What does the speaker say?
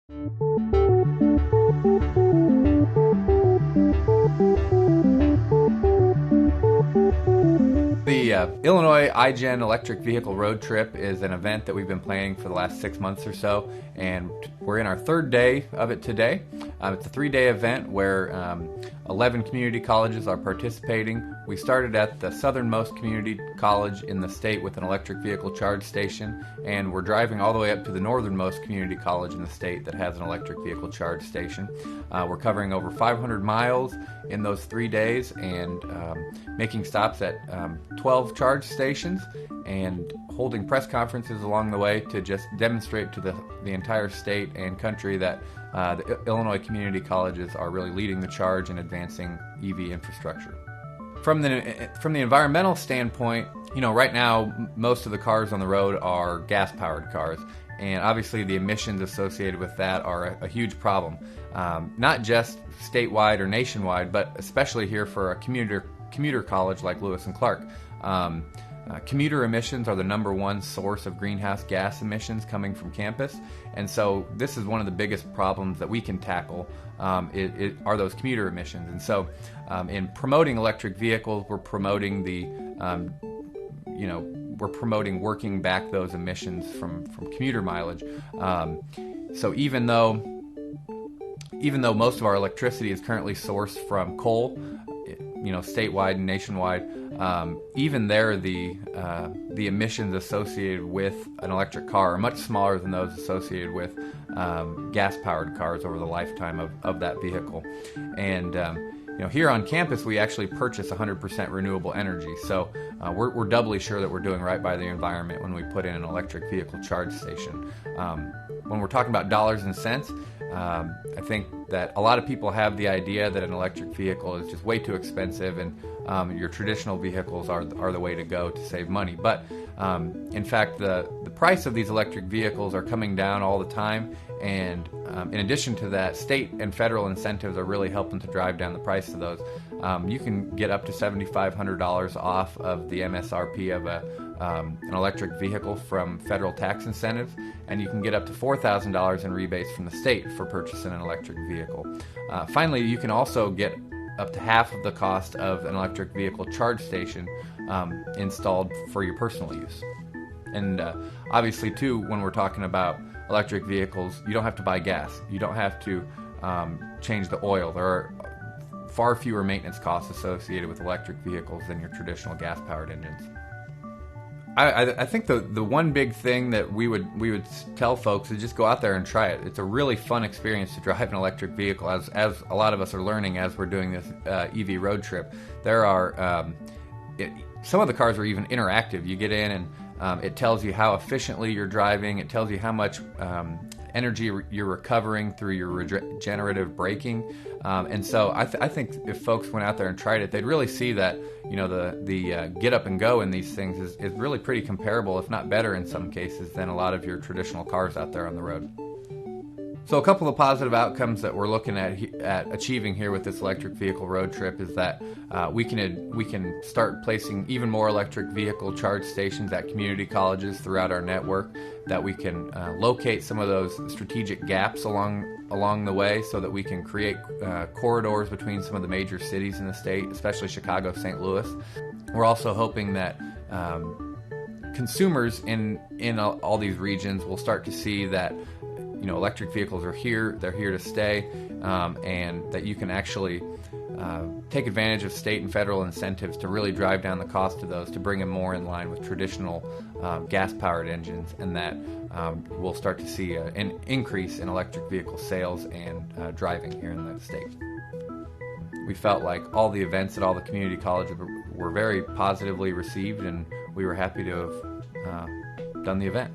The Illinois iGen Electric Vehicle Road Trip is an event that we've been planning for the last 6 months or so, and we're in our third day of it today. It's a 3-day event where 11 community colleges are participating. We started at the southernmost community college in the state with an electric vehicle charge station, and we're driving all the way up to the northernmost community college in the state that has an electric vehicle charge station. We're covering over 500 miles in those 3 days and making stops at 12 charge stations and holding press conferences along the way to just demonstrate to the entire state and country that the Illinois community colleges are really leading the charge in advancing EV infrastructure. From the environmental standpoint, right now most of the cars on the road are gas-powered cars, and obviously the emissions associated with that are a huge problem, not just statewide or nationwide, but especially here for a commuter college like Lewis and Clark. Commuter emissions are the #1 source of greenhouse gas emissions coming from campus, and so this is one of the biggest problems that we can tackle are those commuter emissions. And so in promoting electric vehicles, we're promoting we're promoting working back those emissions from commuter mileage. So even though most of our electricity is currently sourced from coal, statewide and nationwide, even there the emissions associated with an electric car are much smaller than those associated with gas-powered cars over the lifetime of that vehicle. And here on campus we actually purchase 100% renewable energy, so we're doubly sure that we're doing right by the environment when we put in an electric vehicle charge station. When we're talking about dollars and cents, I think that a lot of people have the idea that an electric vehicle is just way too expensive and your traditional vehicles are the way to go to save money. But in fact, the price of these electric vehicles are coming down all the time, and in addition to that, state and federal incentives are really helping to drive down the price of those. You can get up to $7,500 off of the MSRP of an electric vehicle from federal tax incentives, and you can get up to $4,000 in rebates from the state for purchasing an electric vehicle. Finally, you can also get up to half of the cost of an electric vehicle charge station installed for your personal use. And obviously, too, when we're talking about electric vehicles, you don't have to buy gas. You don't have to change the oil. There are far fewer maintenance costs associated with electric vehicles than your traditional gas-powered engines. I think the one big thing that we would tell folks is just go out there and try it. It's a really fun experience to drive an electric vehicle, as a lot of us are learning as we're doing this EV road trip. There are some of the cars are even interactive. You get in and it tells you how efficiently you're driving. It tells you how much energy you're recovering through your regenerative braking. And so I think if folks went out there and tried it, they'd really see that the get up and go in these things is really pretty comparable, if not better in some cases, than a lot of your traditional cars out there on the road. So a couple of positive outcomes that we're looking at achieving here with this electric vehicle road trip is that we can start placing even more electric vehicle charge stations at community colleges throughout our network, that we can locate some of those strategic gaps along the way so that we can create corridors between some of the major cities in the state, especially Chicago, St. Louis. We're also hoping that consumers in all these regions will start to see that electric vehicles are here, they're here to stay, and that you can actually take advantage of state and federal incentives to really drive down the cost of those, to bring them more in line with traditional gas-powered engines, and that we'll start to see an increase in electric vehicle sales and driving here in the state. We felt like all the events at all the community colleges were very positively received, and we were happy to have done the event.